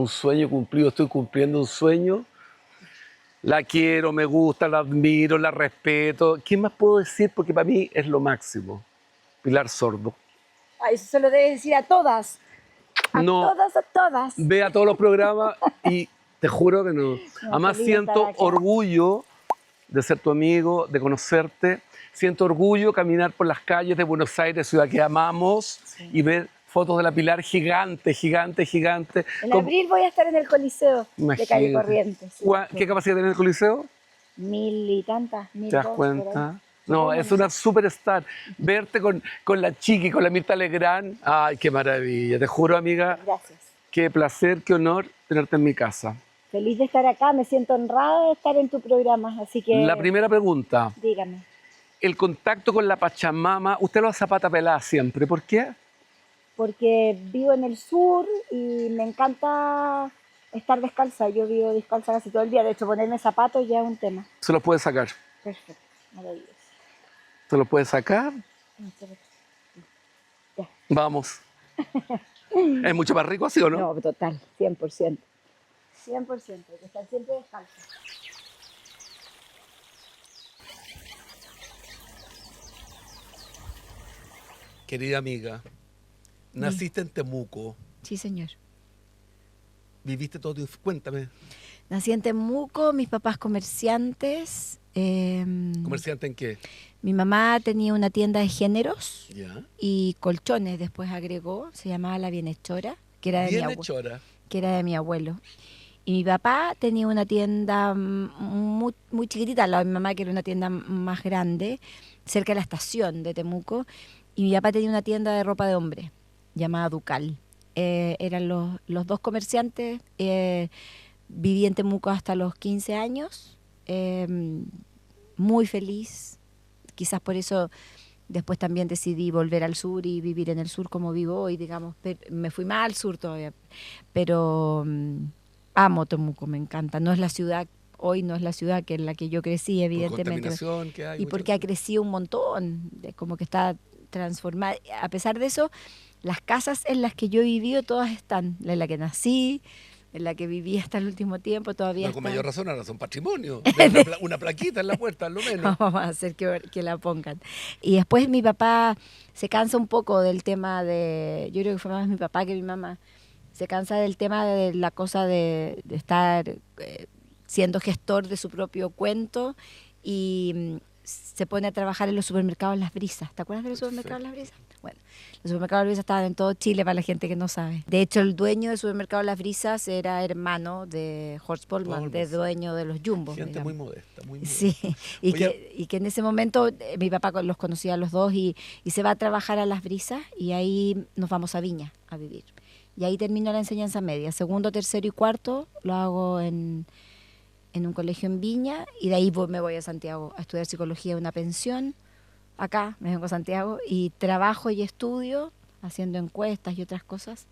un sueño cumplido, estoy cumpliendo un sueño. La quiero, me gusta, la admiro, la respeto. ¿Qué más puedo decir? Porque para mí es lo máximo. Pilar Sordo. Ay, eso se lo debes decir a todas. A todas. Vea todos los programas y te juro que no. Además siento orgullo de ser tu amigo, de conocerte. Siento orgullo caminar por las calles de Buenos Aires, ciudad que amamos, y ver fotos de la Pilar gigante. En abril voy a estar en el Coliseo de Calle Corrientes. Sí. ¿Qué capacidad tiene el Coliseo? 1000 y tantas, 1002. ¿Te das cuenta? No, es una superstar. Verte con la Chiqui, con la Mirta Legrand. Ay, qué maravilla. Te juro, amiga. Gracias. Qué placer, qué honor tenerte en mi casa. Feliz de estar acá. Me siento honrada de estar en tu programa. Así que... La primera pregunta. Dígame. El contacto con la Pachamama, usted lo hace a pata pelada siempre. ¿Por qué? Porque vivo en el sur y me encanta estar descalza. Yo vivo descalza casi todo el día. De hecho, ponerme zapatos ya es un tema. Se los puede sacar. Perfecto. Maravilloso. ¿Se los puede sacar? Ya. Vamos. ¿Es mucho más rico así o no? No, total, 100%. 100%, hay que estar siempre descalzo. Querida amiga, naciste en Temuco. Sí, señor. ¿Viviste todo tu... Cuéntame. Nací en Temuco, mis papás comerciantes. ¿Comerciante en qué? Mi mamá tenía una tienda de géneros y colchones, después agregó, se llamaba La Bienhechora, que era de mi abuelo. Y mi papá tenía una tienda muy, muy chiquitita, la de mi mamá, que era una tienda más grande, cerca de la estación de Temuco. Y mi papá tenía una tienda de ropa de hombre, llamada Ducal. Eran los dos comerciantes. Viví en Temuco hasta los 15 años, muy feliz. Quizás por eso después también decidí volver al sur y vivir en el sur como vivo hoy, digamos. Me fui más al sur todavía, pero amo Temuco, me encanta. No es la ciudad, hoy no es la ciudad que en la que yo crecí, evidentemente. Por contaminación que hay. Y porque ha crecido un montón, como que está transformada. A pesar de eso, las casas en las que yo he vivido, todas están. En la que nací, en la que viví hasta el último tiempo, todavía con mayor razón, ahora son patrimonio. Una plaquita en la puerta, lo menos. Vamos a hacer que la pongan. Y después mi papá se cansa un poco del tema de... Yo creo que fue más mi papá que mi mamá. Se cansa del tema de la cosa de estar siendo gestor de su propio cuento y se pone a trabajar en los supermercados Las Brisas. ¿Te acuerdas de los supermercados Las Brisas? Bueno, los supermercados Las Brisas estaban en todo Chile para la gente que no sabe. De hecho, el dueño del supermercado Las Brisas era hermano de Horst Bollmann, de dueño de los Jumbo. Gente muy modesta, muy modesta. Sí, y que en ese momento mi papá los conocía a los dos y se va a trabajar a Las Brisas y ahí nos vamos a Viña a vivir. Y ahí termino la enseñanza media. Segundo, tercero y cuarto lo hago en un colegio en Viña y de ahí me voy a Santiago a estudiar psicología en una pensión. Acá me vengo a Santiago y trabajo y estudio haciendo encuestas y otras cosas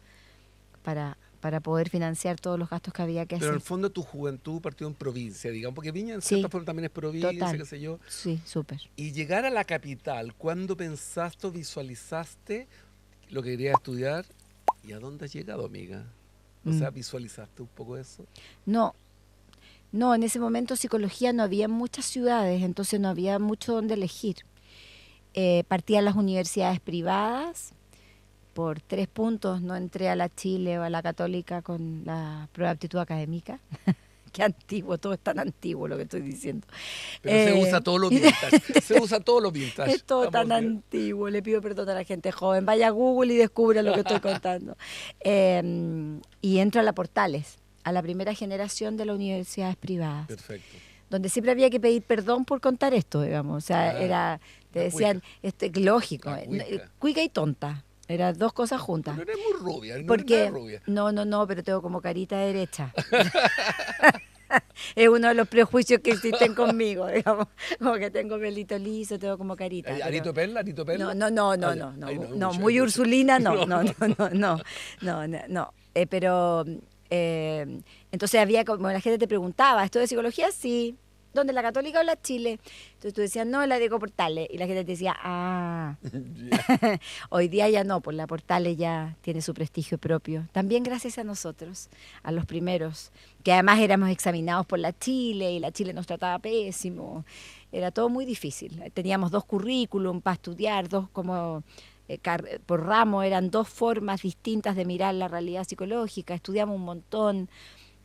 para poder financiar todos los gastos que había que hacer. Pero en el fondo tu juventud partió en provincia, digamos, porque Viña en cierta forma también es provincia, total. Qué sé yo. Sí, súper. Y llegar a la capital, ¿cuándo pensaste o visualizaste lo que querías estudiar? ¿Y a dónde has llegado, amiga? O sea, ¿visualizaste un poco eso? No, en ese momento psicología no había muchas ciudades, entonces no había mucho donde elegir. Partí a las universidades privadas, por 3 puntos no entré a la Chile o a la Católica con la prueba de aptitud académica. Qué antiguo, todo es tan antiguo lo que estoy diciendo. Pero se usa todo lo vintage, se usa todo lo vintage. Es todo tan antiguo, le pido perdón a la gente joven. Vaya a Google y descubra lo que estoy contando. Y entro a la Portales, a la primera generación de las universidades privadas. Perfecto. Donde siempre había que pedir perdón por contar esto, digamos. O sea, te decían, lógico, cuica y tonta. Eran dos cosas juntas. Pero eres muy rubia, no porque, eres nada rubia. No, pero tengo como carita derecha. Es uno de los prejuicios que existen conmigo, digamos. Como que tengo pelito liso, tengo como carita. ¿Arito Perla? No, muy Ursulina, no. Pero entonces había como la gente te preguntaba, ¿esto de psicología? Sí. ¿Dónde, la Católica o la Chile? Entonces tú decías, no, la Diego Portales. Y la gente te decía, ah, hoy día ya no, pues la Portales ya tiene su prestigio propio. También gracias a nosotros, a los primeros, que además éramos examinados por la Chile y la Chile nos trataba pésimo. Era todo muy difícil. Teníamos 2 currículum para estudiar, por ramo, eran 2 formas distintas de mirar la realidad psicológica. Estudiamos un montón,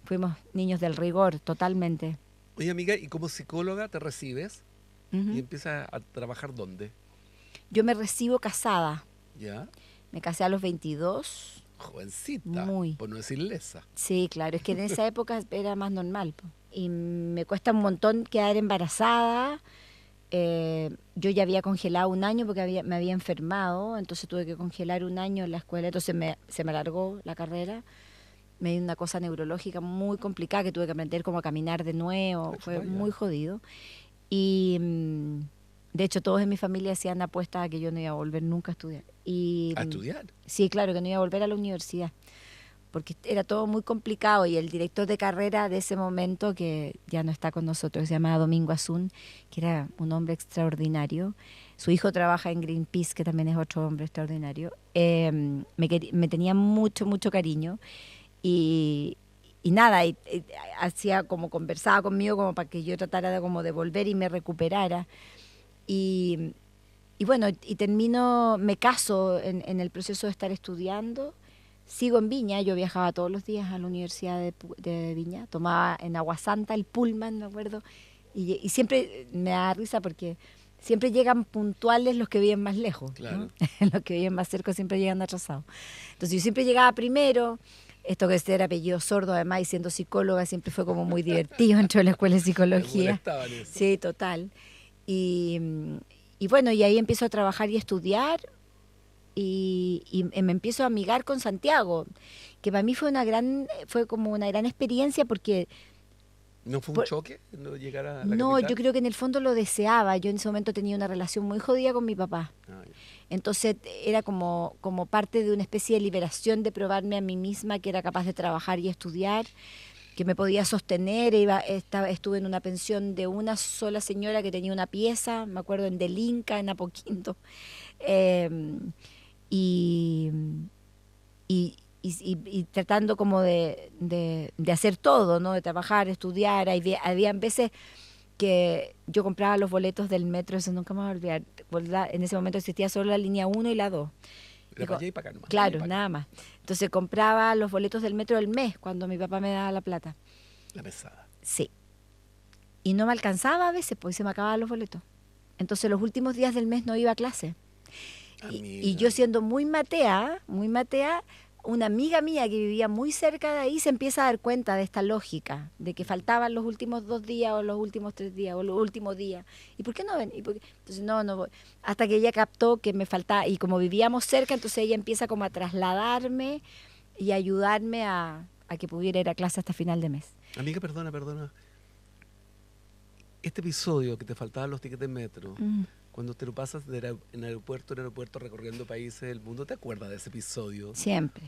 fuimos niños del rigor totalmente. Oye, amiga, ¿y como psicóloga te recibes y Ujú. empiezas a trabajar dónde? Yo me recibo casada. ¿Ya? Me casé a los 22. Jovencita, Muy. por no decir lesa. Sí, claro, es que en esa época era más normal, po. Y me cuesta un montón quedar embarazada. Yo ya había congelado un año porque me había enfermado, entonces tuve que congelar un año en la escuela, entonces se me alargó la carrera. Me dio una cosa neurológica muy complicada que tuve que aprender como a caminar de nuevo, Ah, fue chupa, muy ya. jodido. Y de hecho todos en mi familia hacían apuestas a que yo no iba a volver nunca a estudiar. Y A estudiar. sí, claro, que no iba a volver a la universidad, porque era todo muy complicado y el director de carrera de ese momento, que ya no está con nosotros, se llamaba Domingo Azún, que era un hombre extraordinario. Su hijo trabaja en Greenpeace, que también es otro hombre extraordinario. Me tenía mucho, mucho cariño y, y nada, hacía como conversaba conmigo como para que yo tratara de como de volver y me recuperara. Y, y bueno, y termino, me caso en el proceso de estar estudiando. Sigo en Viña, yo viajaba todos los días a la Universidad de Viña, tomaba en Agua Santa el pullman, me acuerdo, y siempre me da risa porque siempre llegan puntuales los que viven más lejos, ¿no? Claro. Los que viven más cerca siempre llegan atrasados. Entonces yo siempre llegaba primero, esto que ser apellido sordo además y siendo psicóloga siempre fue como muy divertido dentro de la escuela de Te psicología. molestaban eso. Sí, total. Y, y bueno, y ahí empiezo a trabajar y a estudiar y me empiezo a amigar con Santiago, que para mí fue como una gran experiencia porque ¿No fue un por- choque no llegar a la no, yo capital? creo que en el fondo lo deseaba. Yo en ese momento tenía una relación muy jodida con mi papá. Ah, ya. Entonces era como parte de una especie de liberación de probarme a mí misma que era capaz de trabajar y estudiar, que me podía sostener. Estuve en una pensión de una sola señora que tenía una pieza, me acuerdo, en Del Inca, en Apoquinto. Em, y, y tratando como de hacer todo, ¿no? De trabajar, estudiar. Habían veces que yo compraba los boletos del metro, eso nunca me voy a olvidar. En ese momento existía solo la línea 1 y la 2. Era para allá y para acá nomás. Para allá y Claro, para acá. nada más. Entonces compraba los boletos del metro del mes cuando mi papá me daba la plata. La pesada. Sí. Y no me alcanzaba a veces, pues se me acababan los boletos. Entonces los últimos días del mes no iba a clase. Y Amiga. yo siendo muy matea, una amiga mía que vivía muy cerca de ahí se empieza a dar cuenta de esta lógica, de que faltaban los últimos 2 días o los últimos 3 días o los últimos días. ¿Y por qué no ven? Entonces no, no voy. Hasta que ella captó que me faltaba, y como vivíamos cerca, entonces ella empieza como a trasladarme y ayudarme a que pudiera ir a clase hasta final de mes. Amiga, perdona, perdona. Este episodio que te faltaban los tickets de metro, Mm. cuando te lo pasas en aeropuerto recorriendo países del mundo, ¿te acuerdas de ese episodio? Siempre.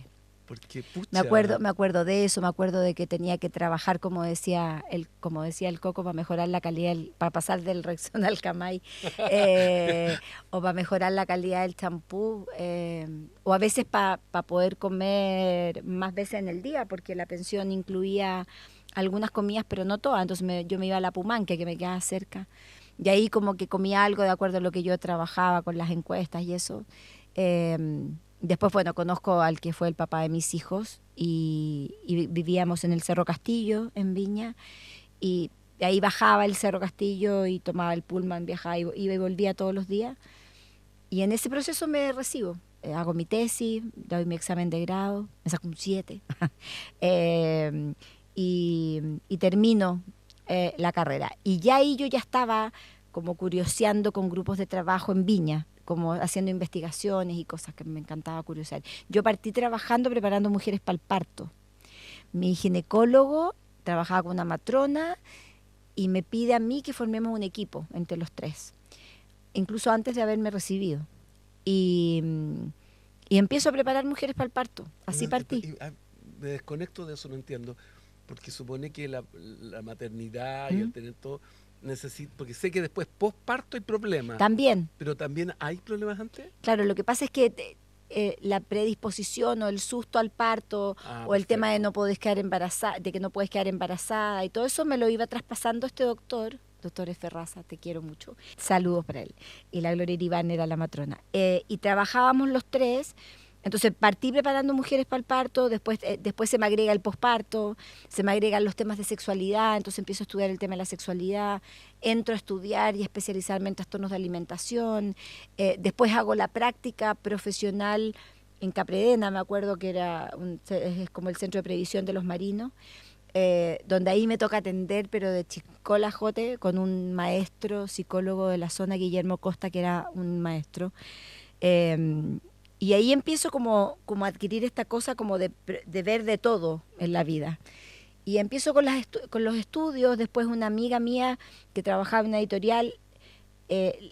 Porque, pucha, Me acuerdo de eso, me acuerdo de que tenía que trabajar, como decía el Coco, para mejorar la calidad, para pasar del Rexona al Camay, o para mejorar la calidad del champú, o a veces para poder comer más veces en el día, porque la pensión incluía algunas comidas, pero no todas. Entonces yo me iba a la Pumanque, que me quedaba cerca, y ahí como que comía algo de acuerdo a lo que yo trabajaba con las encuestas y eso. Después, bueno, conozco al que fue el papá de mis hijos y vivíamos en el Cerro Castillo, en Viña, y de ahí bajaba el Cerro Castillo y tomaba el pullman, viajaba, iba y volvía todos los días. Y en ese proceso me recibo. Hago mi tesis, doy mi examen de grado, me saco un 7 y termino la carrera. Y ya ahí yo ya estaba como curioseando con grupos de trabajo en Viña, como haciendo investigaciones y cosas que me encantaba curiosear. Yo partí trabajando preparando mujeres para el parto. Mi ginecólogo trabajaba con una matrona y me pide a mí que formemos un equipo entre los 3, incluso antes de haberme recibido. Y, y empiezo a preparar mujeres para el parto. Así partí. Me desconecto de eso, no entiendo. Porque supone que la maternidad y el ¿Mm? tener todo necesito, porque sé que después postparto hay problemas, También, pero también hay problemas antes. claro, lo que pasa es que la predisposición o el susto al parto o el tema de Perfecto. no poder quedar embarazada, de que no puedes quedar embarazada y todo eso me lo iba traspasando este doctor Ferraza, te quiero mucho. Saludos para él. Y la Gloria Iribán era la matrona. Y trabajábamos los tres. Entonces partí preparando mujeres para el parto, después se me agrega el posparto, se me agregan los temas de sexualidad, entonces empiezo a estudiar el tema de la sexualidad, entro a estudiar y especializarme en trastornos de alimentación, después hago la práctica profesional en Capredena, me acuerdo que es como el centro de previsión de los marinos, donde ahí me toca atender, pero de chicola jote, con un maestro psicólogo de la zona, Guillermo Costa, que era un maestro. Y ahí empiezo como a adquirir esta cosa como de ver de todo en la vida. Y empiezo con los estudios, después una amiga mía que trabajaba en una editorial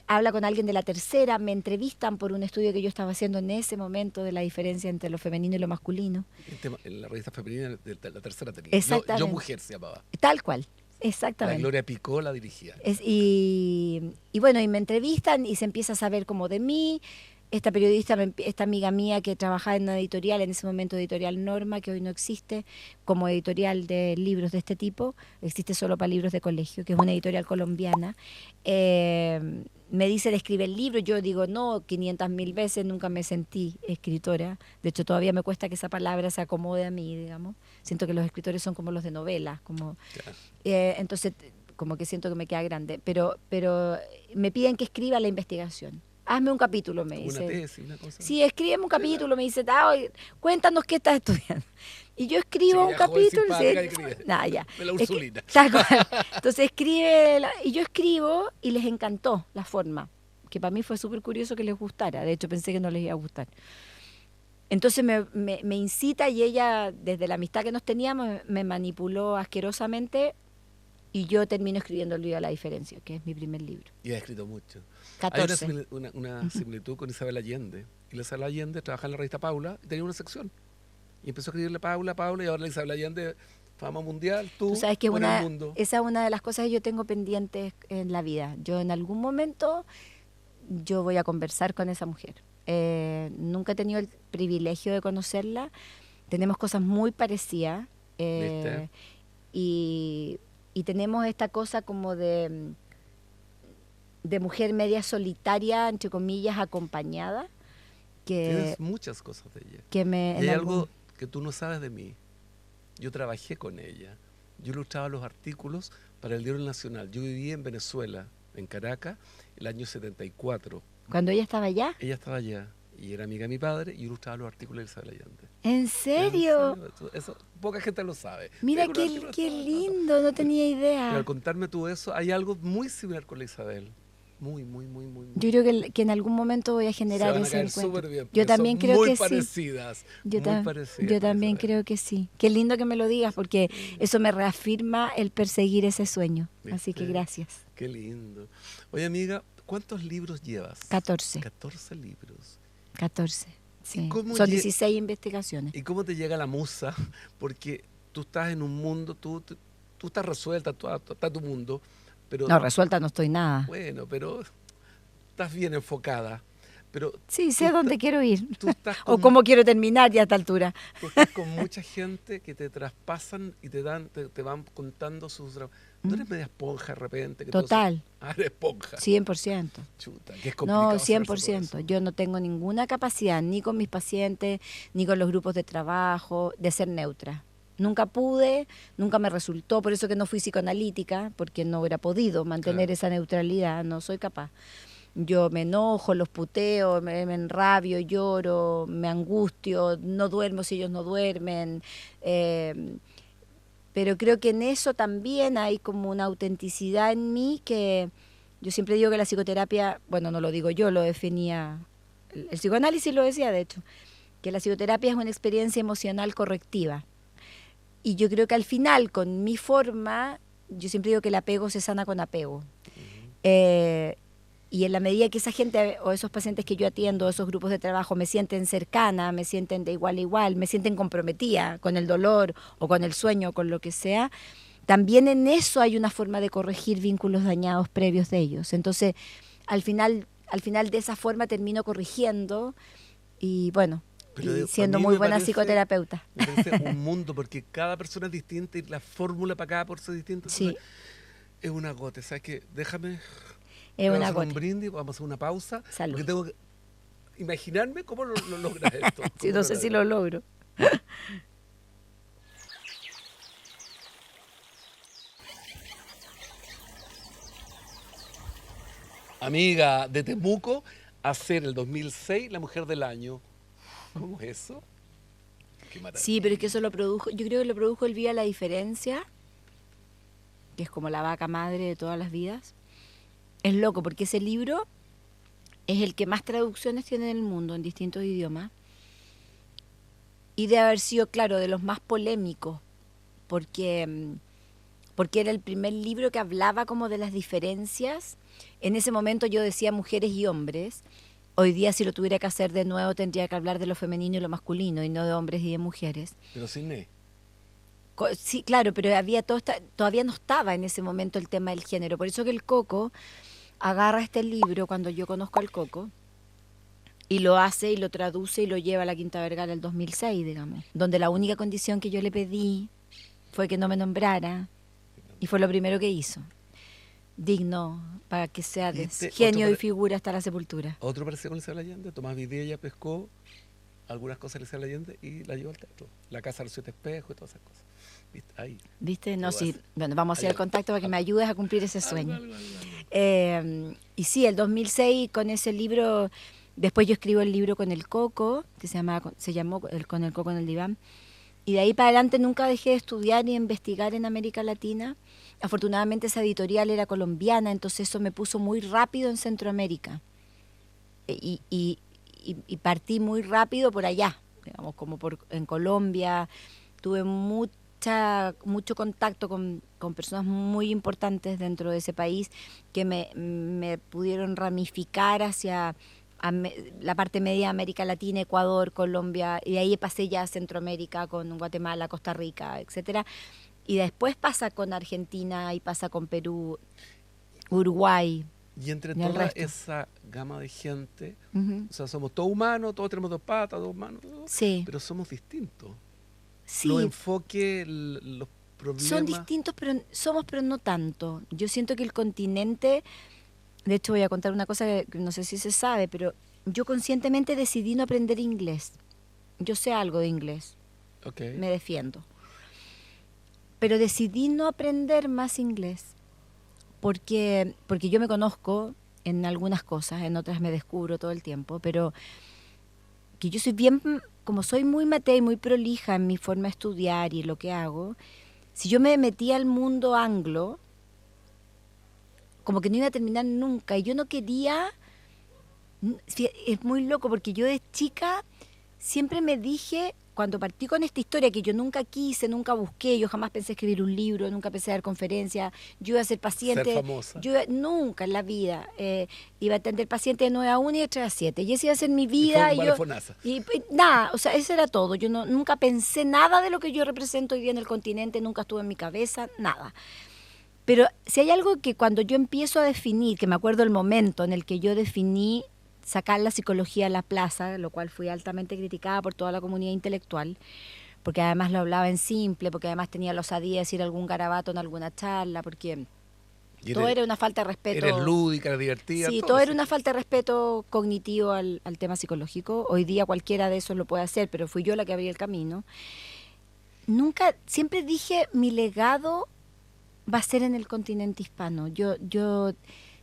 habla con alguien de La Tercera, me entrevistan por un estudio que yo estaba haciendo en ese momento de la diferencia entre lo femenino y lo masculino. En la revista femenina de La Tercera tenía. Exactamente. Yo Mujer se llamaba. Tal cual, La exactamente. Gloria Picó la dirigía. Y bueno, y me entrevistan y se empieza a saber como de mí. Esta periodista, esta amiga mía que trabajaba en una editorial, en ese momento Editorial Norma, que hoy no existe, como editorial de libros de este tipo, existe solo para libros de colegio, que es una editorial colombiana, me dice de escribir el libro, yo digo, no, 500.000 veces nunca me sentí escritora, de hecho todavía me cuesta que esa palabra se acomode a mí, digamos, siento que los escritores son como los de novelas, Claro. entonces como que siento que me queda grande, pero me piden que escriba la investigación. Hazme un capítulo, me Como dice. una tesis, una cosa. Sí, escríbeme un capítulo, me dice, cuéntanos qué estás estudiando. Y yo escribo un Chiquilla joven, capítulo. simpática, Sí, y escribe. nada, ya. De la Es que- Ursulina. tal cual. Entonces escribe, y yo escribo y les encantó la forma, que para mí fue súper curioso que les gustara. De hecho, pensé que no les iba a gustar. Entonces me incita y ella, desde la amistad que nos teníamos, me manipuló asquerosamente y yo termino escribiendo el libro La Diferencia, que es mi primer libro. Y ha escrito mucho. 14. Hay una similitud con Isabel Allende. Y la Isabel Allende trabaja en la revista Paula y tenía una sección. Y empezó a escribirle Paula, y ahora la Isabel Allende, fama mundial, tú sabes que por el mundo. esa es una de las cosas que yo tengo pendientes en la vida. Yo en algún momento yo voy a conversar con esa mujer. Nunca he tenido el privilegio de conocerla. Tenemos cosas muy parecidas. ¿Viste? Y tenemos esta cosa como de mujer media solitaria, entre comillas, acompañada, que, Tienes muchas cosas de ella. que me... Y en hay algún- algo que tú no sabes de mí. Yo trabajé con ella. Yo ilustraba los artículos para el Diario Nacional. Yo viví en Venezuela, en Caracas, el año 74. Cuando ella estaba allá. Ella estaba allá y era amiga de mi padre y ilustraba los artículos de Isabel Allende. ¿En serio? Eso poca gente lo sabe. Mira Pero qué, los qué artículos- lindo, no tenía Pero idea. al contarme tú eso, hay algo muy similar con la Isabel. Muy, muy, muy, muy. Yo creo que en algún momento voy a Se generar van a ese caer encuentro. súper bien. Yo porque también son creo muy que sí. parecidas. Yo, Muy parecidas. yo con también Isabel. creo que sí. Qué lindo que me lo digas porque eso me reafirma el perseguir ese sueño. Así que ¿Viste? gracias. Qué lindo. Oye, amiga, ¿cuántos libros llevas? 14. 14 libros. 14. Sí. cómo Son lle- 16 investigaciones. ¿Y cómo te llega la musa? Porque tú estás en un mundo, tú estás resuelta, está tu mundo, pero No, resuelta no estoy nada. bueno, pero estás bien enfocada. Pero Sí, sé dónde quiero ir. tú estás O con, cómo quiero terminar ya a esta altura. tú estás con mucha gente que te traspasan y te van contando sus dramas. ¿No eres media esponja de repente? Que todo se- Total. eres esponja. 100%. Chuta, que es complicado. No, hacerse todo 100%. eso. Yo no tengo ninguna capacidad, ni con mis pacientes, ni con los grupos de trabajo, de ser neutra. Nunca pude, nunca me resultó, por eso que no fui psicoanalítica, porque no hubiera podido mantener Claro. esa neutralidad, no soy capaz. Yo me enojo, los puteo, me enrabio, lloro, me angustio, no duermo si ellos no duermen. Pero creo que en eso también hay como una autenticidad en mí que yo siempre digo que la psicoterapia, bueno, no lo digo yo, lo definía, el psicoanálisis lo decía de hecho, que la psicoterapia es una experiencia emocional correctiva. Y yo creo que al final, con mi forma, yo siempre digo que el apego se sana con apego. Y en la medida que esa gente o esos pacientes que yo atiendo, esos grupos de trabajo, me sienten cercana, me sienten de igual a igual, me sienten comprometida con el dolor o con el sueño o con lo que sea, también en eso hay una forma de corregir vínculos dañados previos de ellos. Entonces, al final de esa forma termino corrigiendo y bueno, Pero y siendo muy buena psicoterapeuta. Me parece un mundo, porque cada persona es distinta y la fórmula para cada persona es distinta. Sí. Es un agote, ¿sabes qué? Déjame... Es vamos un a hacer agote. un brindis, vamos a hacer una pausa. Salud. Porque tengo que imaginarme cómo lo logras esto. Sí, no sé si lo logro. Amiga de Temuco, a ser el 2006 la mujer del año. ¿Cómo es eso? Qué maravilla. Sí, pero es que eso lo produjo, yo creo que lo produjo el Viva la Diferencia, que es como la vaca madre de todas las vidas. Es loco, porque ese libro es el que más traducciones tiene en el mundo, en distintos idiomas. Y de haber sido, claro, de los más polémicos, porque era el primer libro que hablaba como de las diferencias. En ese momento yo decía mujeres y hombres. Hoy día, si lo tuviera que hacer de nuevo, tendría que hablar de lo femenino y lo masculino, y no de hombres y de mujeres. Pero sin E. Sí, claro, pero había todavía no estaba en ese momento el tema del género. Por eso que el Coco agarra este libro cuando yo conozco al Coco y lo hace y lo traduce y lo lleva a la Quinta Vergara el 2006, digamos, donde la única condición que yo le pedí fue que no me nombrara, y fue lo primero que hizo. Digno, para que sea de genio y figura hasta la sepultura. Otro parecido con Isabel Allende. Tomás Vidella pescó algunas cosas de Isabel Allende y la llevó al teatro. La Casa de los Siete Espejos y todas esas cosas. ¿Viste? Ahí. ¿Viste? No, sí. Hacer. Bueno, vamos a hacer el contacto para que me ayudes a cumplir ese sueño. Algo. Y sí, el 2006 con ese libro, después yo escribo el libro con el Coco, que se llamó Con el Coco en el diván. Y de ahí para adelante nunca dejé de estudiar ni investigar en América Latina. Afortunadamente esa editorial era colombiana, entonces eso me puso muy rápido en Centroamérica. Y partí muy rápido por allá, digamos, como en Colombia. Tuve mucho contacto con personas muy importantes dentro de ese país que me pudieron ramificar hacia la parte media de América Latina, Ecuador, Colombia, y de ahí pasé ya a Centroamérica con Guatemala, Costa Rica, etcétera. Y después pasa con Argentina y pasa con Perú, Uruguay. Y entre toda esa gama de gente, o sea, somos todos humanos, todos tenemos dos patas, dos manos, sí, pero somos distintos. Sí. Los enfoques, los problemas... Son distintos, pero no tanto. Yo siento que el continente... De hecho, voy a contar una cosa que no sé si se sabe, pero yo conscientemente decidí no aprender inglés. Yo sé algo de inglés. Okay. Me defiendo. Pero decidí no aprender más inglés porque yo me conozco en algunas cosas, en otras me descubro todo el tiempo, pero que yo soy bien, como soy muy matea y muy prolija en mi forma de estudiar y lo que hago, si yo me metía al mundo anglo, como que no iba a terminar nunca. Y yo no quería... Es muy loco porque yo de chica siempre me dije, cuando partí con esta historia que yo nunca quise, nunca busqué, yo jamás pensé escribir un libro, nunca pensé dar conferencias, yo iba a ser paciente... Ser famosa. Nunca en la vida. Iba a atender pacientes de 9 a 1 y de 3 a 7. Y esa iba a ser mi vida. Y nada, o sea, eso era todo. Yo nunca pensé nada de lo que yo represento hoy día en el continente, nunca estuvo en mi cabeza, nada. Pero si hay algo que cuando yo empiezo a definir, que me acuerdo el momento en el que yo definí sacar la psicología a la plaza, lo cual fui altamente criticada por toda la comunidad intelectual, porque además lo hablaba en simple, porque además tenía la osadía de decir algún garabato en alguna charla, porque todo era una falta de respeto. Eres lúdica, eres divertida. Sí, todo era una falta de respeto cognitivo al tema psicológico. Hoy día cualquiera de esos lo puede hacer, pero fui yo la que abrí el camino. Siempre dije, mi legado va a ser en el continente hispano. Yo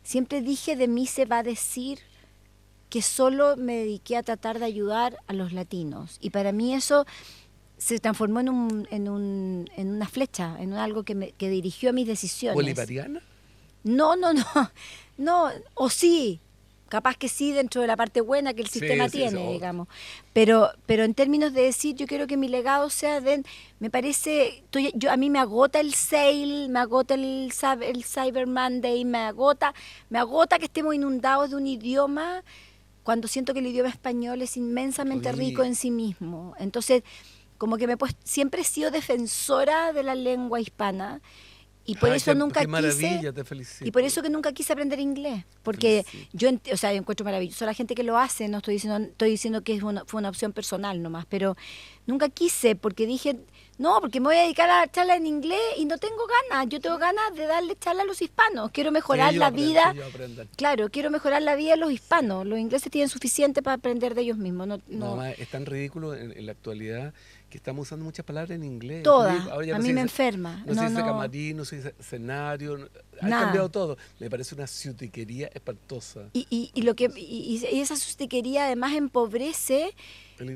siempre dije, de mí se va a decir que solo me dediqué a tratar de ayudar a los latinos. Y para mí eso se transformó en una flecha, en algo que dirigió a mis decisiones. ¿Bolivariana? No, o sí, capaz que sí dentro de la parte buena que el sistema tiene, digamos. Pero en términos de decir, yo quiero que mi legado sea me parece, a mí me agota el sale, me agota el Cyber Monday, me agota que estemos inundados de un idioma cuando siento que el idioma español es inmensamente rico en sí mismo. Entonces, como que siempre he sido defensora de la lengua hispana Y por eso nunca qué maravilla, quise, te felicito. y por eso que nunca quise aprender inglés, porque yo, o sea, yo encuentro maravilloso a la gente que lo hace, no estoy diciendo que fue una opción personal nomás, pero nunca quise porque dije, no, porque me voy a dedicar a dar charla en inglés y no tengo ganas, yo tengo ganas de darle charla a los hispanos, quiero mejorar la vida, claro, quiero mejorar la vida de los hispanos, los ingleses tienen suficiente para aprender de ellos mismos. No, es tan ridículo en la actualidad que estamos usando muchas palabras en inglés. Todas, Ahora a mí me enferma. No se dice camarín, no se dice escenario, ha cambiado todo. Me parece una ciutiquería espantosa. Y esa ciutiquería además empobrece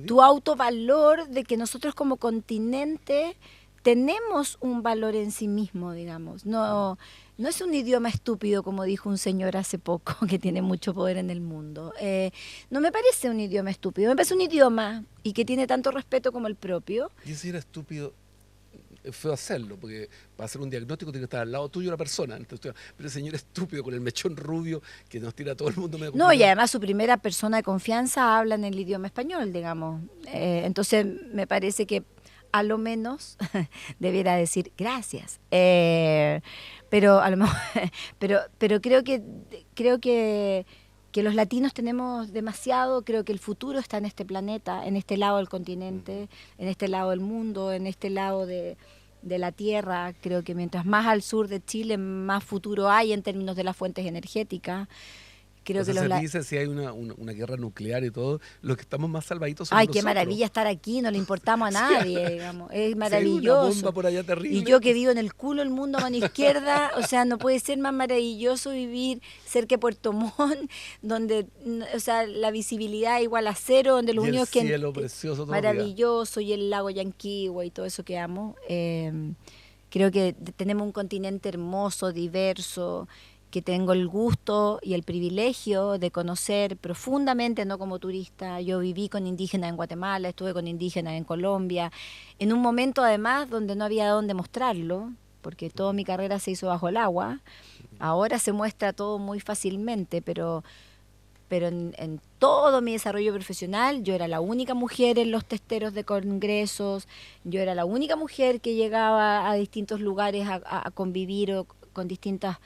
tu autovalor de que nosotros como continente tenemos un valor en sí mismo, digamos. No es un idioma estúpido, como dijo un señor hace poco, que tiene mucho poder en el mundo. No me parece un idioma estúpido, me parece un idioma y que tiene tanto respeto como el propio. Y si era estúpido, es feo hacerlo, porque para hacer un diagnóstico tiene que estar al lado tuyo la persona. Entonces, pero el señor estúpido con el mechón rubio que nos tira a todo el mundo. No, y además su primera persona de confianza habla en el idioma español, digamos. Entonces me parece que a lo menos debiera decir gracias. Pero a lo mejor, pero creo que los latinos tenemos demasiado, creo que el futuro está en este planeta, en este lado del continente, en este lado del mundo, en este lado de la tierra. Creo que mientras más al sur de Chile, más futuro hay en términos de las fuentes energéticas. Creo que se dice, si hay una guerra nuclear y todo, los que estamos más salvaditos somos nosotros. Qué maravilla estar aquí, no le importamos a nadie, digamos. Es maravilloso. Una bomba por allá terrible. Y yo que vivo en el culo del mundo a mano izquierda, o sea, no puede ser más maravilloso vivir cerca de Puerto Montt, donde, o sea, la visibilidad igual a cero, donde los únicos que... el cielo precioso todo maravilloso, y el lago Yanquihue y todo eso que amo. Creo que tenemos un continente hermoso, diverso, que tengo el gusto y el privilegio de conocer profundamente, no como turista. Yo viví con indígenas en Guatemala, estuve con indígenas en Colombia, en un momento además donde no había dónde mostrarlo, porque toda mi carrera se hizo bajo el agua. Ahora se muestra todo muy fácilmente, pero en todo mi desarrollo profesional yo era la única mujer en los testeros de congresos, yo era la única mujer que llegaba a distintos lugares a convivir con distintas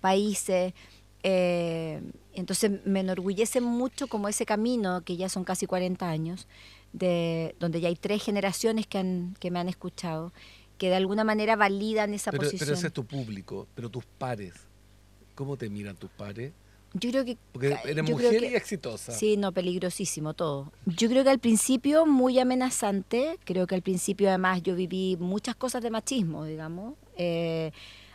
países. Entonces me enorgullece mucho como ese camino, que ya son casi 40 años, donde ya hay 3 generaciones que me han escuchado, que de alguna manera validan esa posición. Pero ese es tu público, pero tus pares, ¿cómo te miran tus pares? Yo creo que... Porque eres mujer y exitosa. Sí, no, peligrosísimo todo. Yo creo que al principio muy amenazante, creo que al principio además yo viví muchas cosas de machismo, digamos.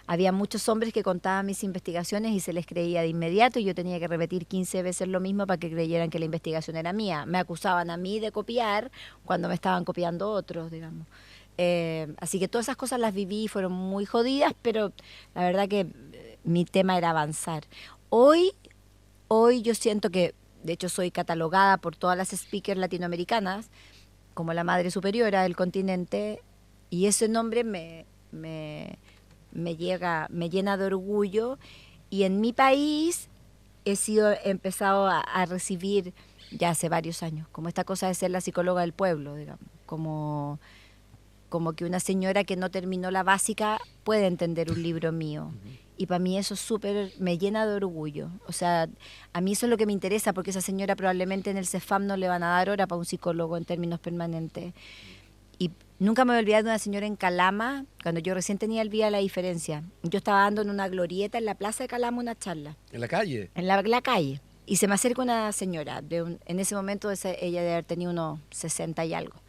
Había muchos hombres que contaban mis investigaciones y se les creía de inmediato, y yo tenía que repetir 15 veces lo mismo para que creyeran que la investigación era mía. Me acusaban a mí de copiar cuando me estaban copiando otros, digamos. Así que todas esas cosas las viví y fueron muy jodidas, pero la verdad que mi tema era avanzar. Hoy yo siento que, de hecho, soy catalogada por todas las speakers latinoamericanas como la madre superiora del continente, y ese nombre me llena de orgullo. Y en mi país he empezado a recibir ya hace varios años, como esta cosa de ser la psicóloga del pueblo, digamos, como que una señora que no terminó la básica puede entender un libro mío. Y para mí eso me llena de orgullo. O sea, a mí eso es lo que me interesa, porque esa señora probablemente en el CEFAM no le van a dar hora para un psicólogo en términos permanentes. Y nunca me voy a olvidar de una señora en Calama, cuando yo recién tenía el Vía La Diferencia. Yo estaba dando en una glorieta en la plaza de Calama una charla. ¿En la calle? En la calle. Y se me acerca una señora, en ese momento ella debe haber tenido unos 60 y algo.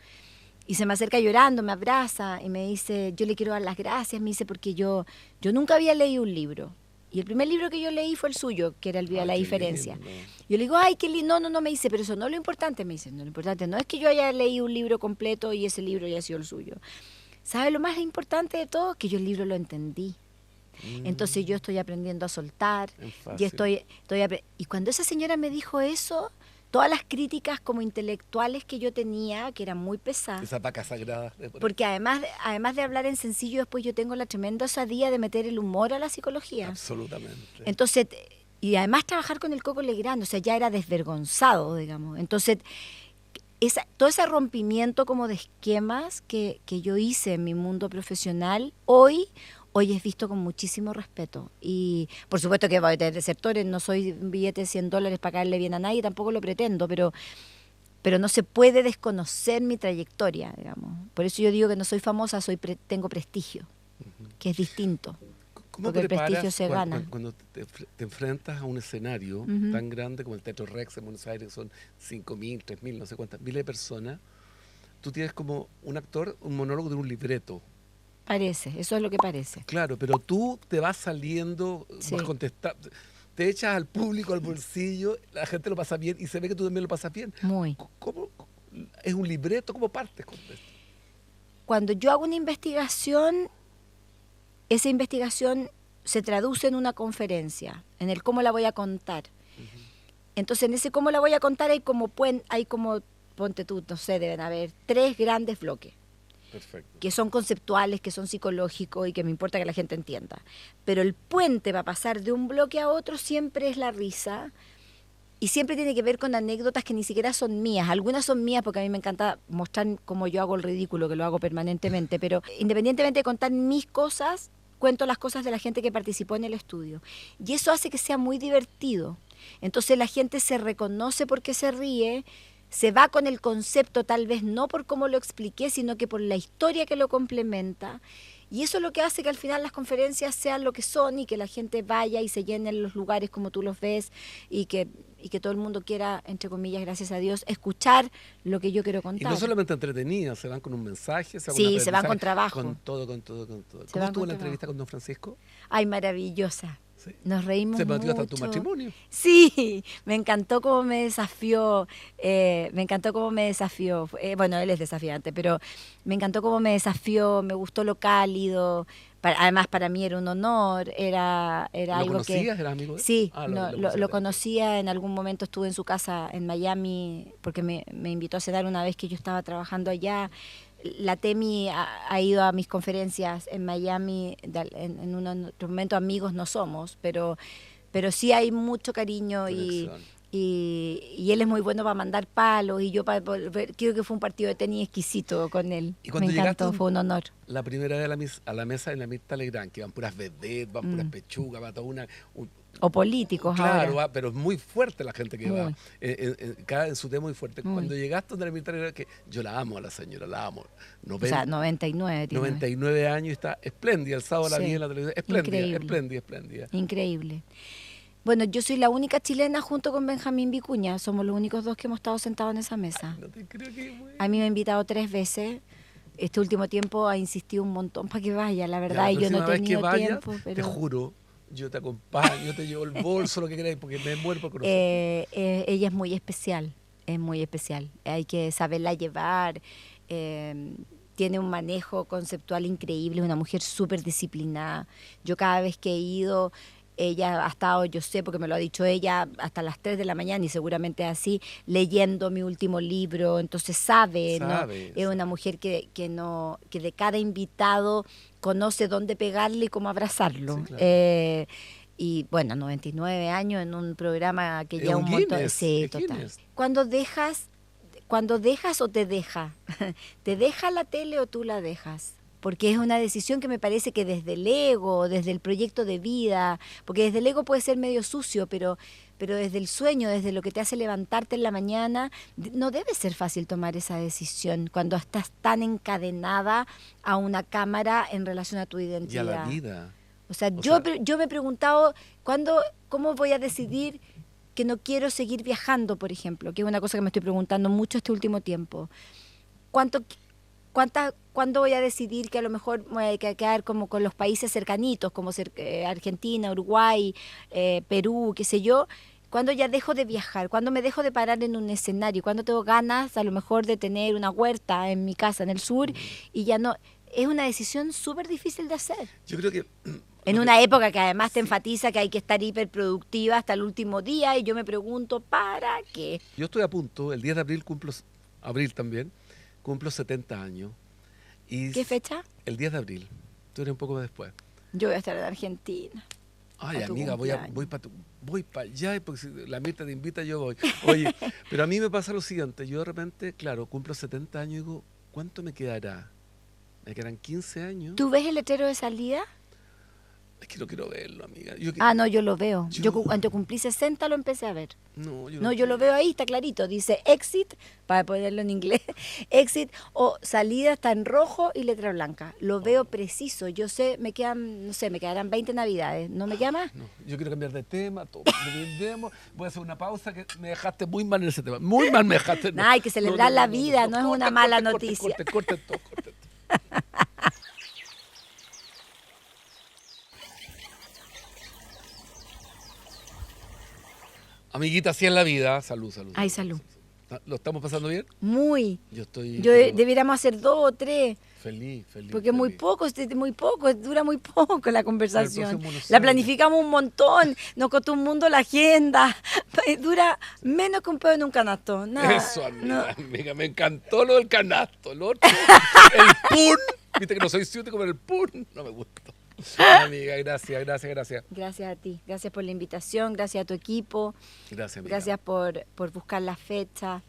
Y se me acerca llorando, me abraza y me dice, yo le quiero dar las gracias, me dice, porque yo nunca había leído un libro. Y el primer libro que yo leí fue el suyo, que era El Vía La Diferencia. Lindo. Yo le digo, ay, qué lindo. No, me dice, pero eso no es lo importante, me dice. No, lo importante no es que yo haya leído un libro completo y ese libro haya sido el suyo. ¿Sabe lo más importante de todo? Que yo el libro lo entendí. Entonces yo estoy aprendiendo a soltar. Y cuando esa señora me dijo eso, todas las críticas como intelectuales que yo tenía, que eran muy pesadas. Esa vaca sagrada. Porque además de hablar en sencillo, después yo tengo la tremenda osadía de meter el humor a la psicología. Absolutamente. Entonces, y además trabajar con el Coco Legrand, o sea, ya era desvergonzado, digamos. Entonces, todo ese rompimiento como de esquemas que yo hice en mi mundo profesional, hoy hoy es visto con muchísimo respeto. Y por supuesto que voy a tener desertores, no soy un billete de $100 para caerle bien a nadie, tampoco lo pretendo, pero no se puede desconocer mi trayectoria, digamos. Por eso yo digo que no soy famosa, tengo prestigio, que es distinto. ¿Cómo Porque el prestigio preparas se gana. cuando te enfrentas a un escenario tan grande como el Teatro Rex en Buenos Aires, que son 5.000, 3.000, no sé cuántas, miles de personas? Tú tienes como un actor, un monólogo de un libreto. Parece, eso es lo que parece. Claro, pero tú te vas saliendo, Sí. vas contestando, te echas al público, al bolsillo, la gente lo pasa bien y se ve que tú también lo pasas bien. Muy. ¿Cómo es un libreto? ¿Cómo partes con esto? Cuando yo hago una investigación, esa investigación se traduce en una conferencia, en el cómo la voy a contar. Entonces, en ese cómo la voy a contar hay como, ponte tú, no sé, deben haber 3 grandes bloques. Perfecto. Que son conceptuales, que son psicológicos y que me importa que la gente entienda. Pero el puente para pasar de un bloque a otro siempre es la risa y siempre tiene que ver con anécdotas que ni siquiera son mías. Algunas son mías porque a mí me encanta mostrar cómo yo hago el ridículo, que lo hago permanentemente, pero independientemente de contar mis cosas, cuento las cosas de la gente que participó en el estudio. Y eso hace que sea muy divertido. Entonces la gente se reconoce porque se ríe, se va con el concepto, tal vez no por cómo lo expliqué, sino que por la historia que lo complementa. Y eso es lo que hace que al final las conferencias sean lo que son y que la gente vaya y se llenen los lugares como tú los ves y que todo el mundo quiera, entre comillas, gracias a Dios, escuchar lo que yo quiero Y contar. no solamente entretenidas, se van con un mensaje, Sí, se van con trabajo. Con todo, con todo, con todo. Se ¿Cómo van estuvo con la trabajo. entrevista con don Francisco? Ay, maravillosa. Sí. Nos reímos Se metió mucho. hasta tu matrimonio. Sí, me encantó cómo me desafió, bueno, él es desafiante, pero me encantó cómo me desafió, me gustó lo cálido, además para mí era un honor, era ¿Lo algo conocías? que... ¿Eras amigo de él? Sí, Lo lo conocías. conocía, en algún momento estuve en su casa en Miami, porque me invitó a cenar una vez que yo estaba trabajando allá. La Temi ha ido a mis conferencias en Miami, en un otro momento amigos no somos, pero sí hay mucho cariño y él es muy bueno para mandar palos y yo creo que fue un partido de tenis exquisito con él. Y cuando me encantó, llegaste fue un honor. la primera vez a la mesa de la Mirta Legrand, que van puras vedettes, van puras pechugas, va toda O políticos claro, ahora. pero es muy fuerte la gente que Muy. va, cada en su tema muy fuerte. Muy. Cuando llegaste donde la Mirta Legrand, que yo la amo a la señora, la amo. O sea, 99 tiene. 99 años y está espléndida, el sábado la Sí. vi en la televisión, espléndida, Increíble. espléndida, espléndida. Increíble. Bueno, yo soy la única chilena junto con Benjamín Vicuña. Somos los únicos 2 que hemos estado sentados en esa mesa. No te creo que bueno. A mí me ha invitado 3 veces. Este último tiempo ha insistido un montón para que vaya, la verdad, Ya, y yo no he próxima vez que tenido vayas, tiempo. te Pero juro, yo te acompaño, te llevo el bolso, lo que queráis, porque me muero por conocer. ella es muy especial, hay que saberla llevar, tiene un manejo conceptual increíble, es una mujer súper disciplinada. Yo cada vez que he ido, ella ha estado, yo sé, porque me lo ha dicho ella, hasta las 3 de la mañana y seguramente así, leyendo mi último libro, entonces sabe, ¿no? Es una mujer que de cada invitado conoce dónde pegarle y cómo abrazarlo. Sí, claro. Y bueno, 99 años en un programa que Es lleva un un montón. Guinness, Sí, es total. Guinness. Cuando dejas o te deja, ¿te deja la tele o tú la dejas? Porque es una decisión que me parece que desde el ego, desde el proyecto de vida, porque desde el ego puede ser medio sucio, pero desde el sueño, desde lo que te hace levantarte en la mañana, no debe ser fácil tomar esa decisión cuando estás tan encadenada a una cámara en relación a tu identidad. Y a la vida. O sea, yo me he preguntado, ¿cómo voy a decidir que no quiero seguir viajando, por ejemplo? Que es una cosa que me estoy preguntando mucho este último tiempo. ¿Cuándo voy a decidir que a lo mejor me voy a quedar como con los países cercanitos, como Argentina, Uruguay, Perú, qué sé yo? ¿Cuándo ya dejo de viajar? ¿Cuándo me dejo de parar en un escenario? ¿Cuándo tengo ganas a lo mejor de tener una huerta en mi casa en el sur y ya no? Es una decisión súper difícil de hacer. Yo creo que... En una época que además te enfatiza que hay que estar hiperproductiva hasta el último día y yo me pregunto, ¿para qué? Yo estoy a punto, el 10 de abril cumplo 70 años. Y ¿Qué fecha? El 10 de abril. Tú eres un poco después. Yo voy a estar en Argentina. Ay, tu amiga, cumpleaños. voy para allá, porque si la Mirta te invita, yo voy. Oye, pero a mí me pasa lo siguiente. Yo de repente, claro, cumplo 70 años y digo, ¿cuánto me quedará? ¿Me quedarán 15 años? ¿Tú ves el letrero de salida? Es que no quiero verlo, amiga. Ah, no, yo lo veo. Yo- Yo cuando cumplí 60 lo empecé a ver. No, yo No, yo lo veo ahí, está clarito. Dice exit, para ponerlo en inglés, exit o salida está en rojo y letra blanca. Lo veo preciso. Yo sé, me quedan, no sé, me quedarán 20 navidades. ¿No me queda más? No, yo quiero cambiar de tema, todo. Voy a hacer una pausa que me dejaste muy mal en ese tema. Muy mal me dejaste. No, hay que celebrar la vida, no es una mala noticia. Corte todo, corte todo. Amiguita, así es la vida. Salud, salud. Ay, salud. ¿Lo estamos pasando bien? Muy. Yo estoy Deberíamos hacer 2 o 3. feliz. Porque es muy poco, dura muy poco la conversación. próximo no sé. La planificamos un montón, nos costó un mundo la agenda. Dura menos que un pedo en un canasto. Nada, Eso, amiga, no. amiga, me encantó lo del canasto. Lo otro, el pun. Viste que no soy ciútico, pero el pun no me gustó. Amiga, gracias. Gracias a ti, gracias por la invitación, gracias a tu equipo, Gracias, amiga. gracias por buscar la fecha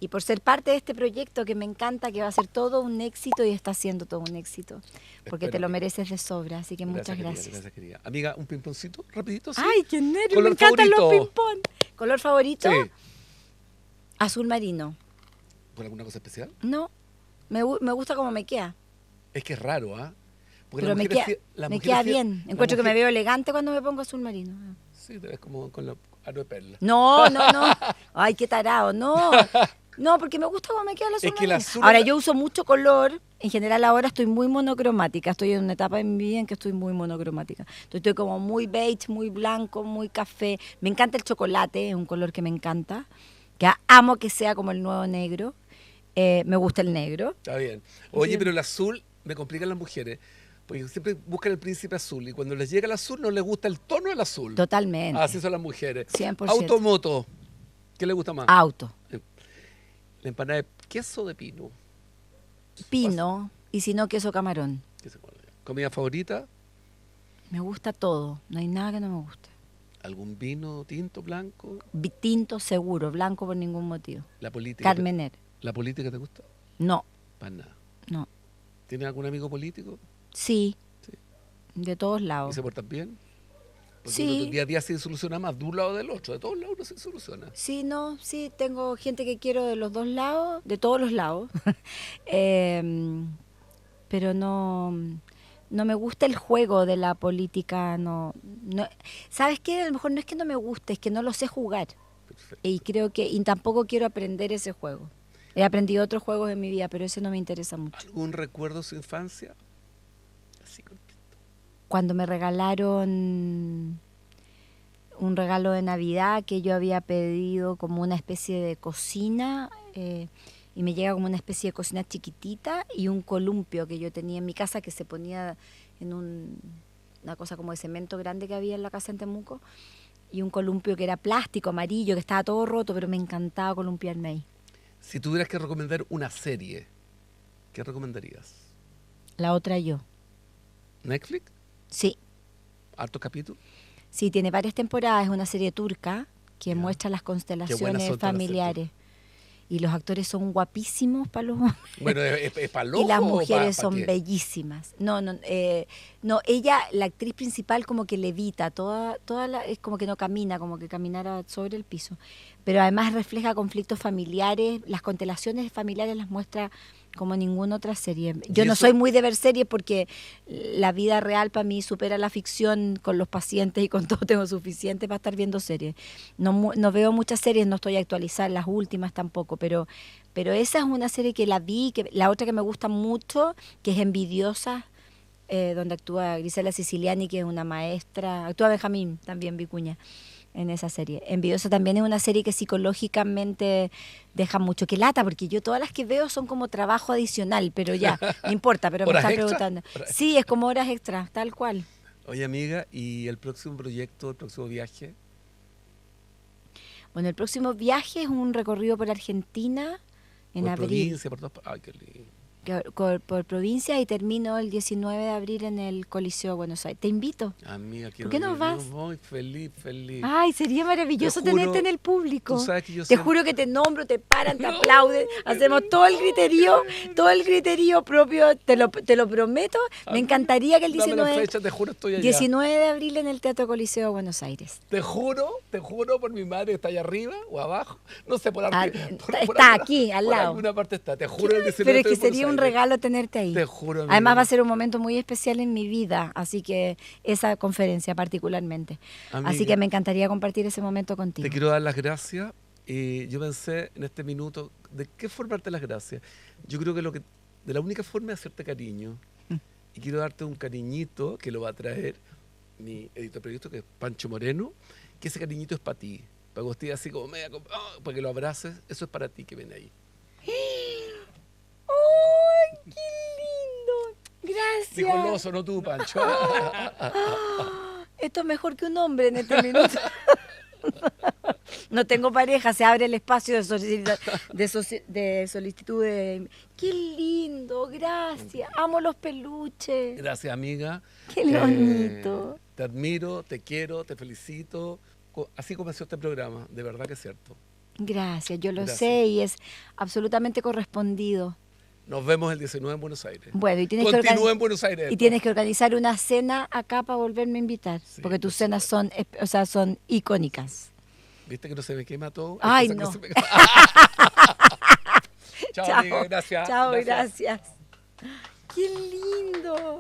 y por ser parte de este proyecto que me encanta, que va a ser todo un éxito y está siendo todo un éxito, porque Espero te lo que- mereces de sobra, así que muchas querida, gracias. Gracias, querida. Amiga, un pimponcito, rapidito, ¿sí? Ay, qué nervio, ¿Color me encantan los favorito? ping-pong. ¿Color favorito? Sí. Azul marino. ¿Por alguna cosa especial? No, me gusta como me queda. Es que es raro, ¿ah? Porque Pero las me queda, mujeres las me mujeres queda fie- bien. las Encuentro que me mujeres- veo elegante cuando me pongo azul marino. Sí, te ves como con los aro de perla. No, no, no. Ay, qué tarado. No. No, porque me gusta cómo me queda el azul Es que el marino. azul Ahora, es la- yo uso mucho color. En general, ahora estoy muy monocromática. Estoy en una etapa en mi vida en que estoy muy monocromática. Entonces, estoy como muy beige, muy blanco, muy café. Me encanta el chocolate, es un color que me encanta. Que amo que sea como el nuevo negro. Me gusta el negro. Está bien. Oye, Sí. pero el azul me complican las mujeres. Porque siempre buscan el príncipe azul. Y cuando les llega el azul, no les gusta el tono del azul. Totalmente. Así son las mujeres. 100%. Automoto. ¿Qué le gusta más? Auto. La empanada de queso o de pino. Pino. Y si no, queso camarón. ¿Qué se acuerda? ¿Comida favorita? Me gusta todo. No hay nada que no me guste. ¿Algún vino tinto, blanco? Tinto seguro, blanco por ningún motivo. ¿La política? Carmener. ¿La política te gusta? No, Para nada. no. ¿Tienes algún amigo político? Sí, Sí. de todos ¿Y lados. se portan bien? Porque Sí. uno día a día se soluciona más de un lado o del otro. De todos lados uno se soluciona. Sí, no, sí, tengo gente que quiero de los dos lados, de todos los lados. Pero no me gusta el juego de la política, no. ¿Sabes qué? A lo mejor no es que no me guste, es que no lo sé jugar. Perfecto. Y tampoco quiero aprender ese juego. He aprendido otros juegos en mi vida, pero ese no me interesa mucho. ¿Algún recuerdo de su infancia? Así cortito. Cuando me regalaron un regalo de Navidad que yo había pedido como una especie de cocina y me llega como una especie de cocina chiquitita y un columpio que yo tenía en mi casa que se ponía en una cosa como de cemento grande que había en la casa en Temuco y un columpio que era plástico, amarillo, que estaba todo roto, pero me encantaba columpiarme ahí. Si tuvieras que recomendar una serie, ¿qué recomendarías? La otra yo. ¿Netflix? Sí, ¿Hartos capítulos? sí, tiene varias temporadas, es una serie turca que Ya. muestra las Qué buenas constelaciones son todas las familiares. Y los actores son guapísimos para los hombres. Bueno, ¿es para Y las loco o mujeres pa son qué? bellísimas. No, ella, la actriz principal, como que levita, es como que no camina, como que caminara sobre el piso. Pero además refleja conflictos familiares, las constelaciones familiares las muestra como ninguna otra serie. Yo ¿Y no eso? soy muy de ver series porque la vida real para mí supera la ficción con los pacientes y con todo tengo suficiente para estar viendo series. No veo muchas series, no estoy actualizada, las últimas tampoco, pero esa es una serie que la vi, la otra que me gusta mucho, que es Envidiosa, donde actúa Grisela Siciliani, que es una maestra, actúa Benjamín también Vicuña en esa serie. Envidiosa también es una serie que psicológicamente deja mucho que lata, porque yo todas las que veo son como trabajo adicional, pero ya, no importa, pero me ¿Horas está extra? preguntando. ¿Horas Sí, es como horas extras, tal cual. Oye, amiga, ¿y el próximo proyecto, el próximo viaje? Bueno, el próximo viaje es un recorrido por Argentina en ¿Por abril. provincia, por todas partes? Ay, qué lindo. por provincia y termino el 19 de abril en el Coliseo de Buenos Aires. Te invito. Amiga, quiero ¿Por qué no ir. vas? Muy feliz, feliz. Ay, sería maravilloso Te juro, tenerte en el público. tú sabes que yo Te siempre- juro que te nombro, te paran, te aplauden, hacemos todo el griterío propio, te lo prometo. Me encantaría que el Dame la 19, fecha, te juro, estoy allá. 19 de abril en el Teatro Coliseo de Buenos Aires. Te juro por mi madre que está allá arriba o abajo. No sé, por Ah, arte. está aquí, al por lado. alguna parte está. Te juro el 19 Pero es que estoy en Buenos sería un Aires. regalo tenerte ahí. Te juro, amiga. Además va a ser un momento muy especial en mi vida, así que esa conferencia particularmente. Amiga. Así que me encantaría compartir ese momento contigo. Te quiero dar las gracias. Yo pensé en este minuto, ¿de qué forma darte las gracias? Yo creo que de la única forma es hacerte cariño. Y quiero darte un cariñito que lo va a traer mi editor periodista, que es Pancho Moreno, que ese cariñito es para ti. Para que usted así como media, para que lo abraces, eso es para ti que viene ahí. ¡Ay, qué lindo! Gracias. Dijo el oso, no tú, Pancho. Esto es mejor que un hombre en este minuto. No tengo pareja, se abre el espacio de solicitud de... ¡Qué lindo! Gracias. Amo los peluches. Gracias, amiga. ¡Qué bonito! Te admiro, te quiero, te felicito. Así comenzó este programa, de verdad que es cierto. Gracias, yo lo Gracias. sé y es absolutamente correspondido. Nos vemos el 19 en Buenos Aires. Bueno, y tienes, Continúa en Buenos Aires. y tienes que organizar una cena acá para volverme a invitar, Sí, porque tus por cenas son icónicas. ¿Viste que no se me quema todo? Ay, Hay cosas no. que se me- Chao, amiga, gracias. Chao, gracias. Qué lindo.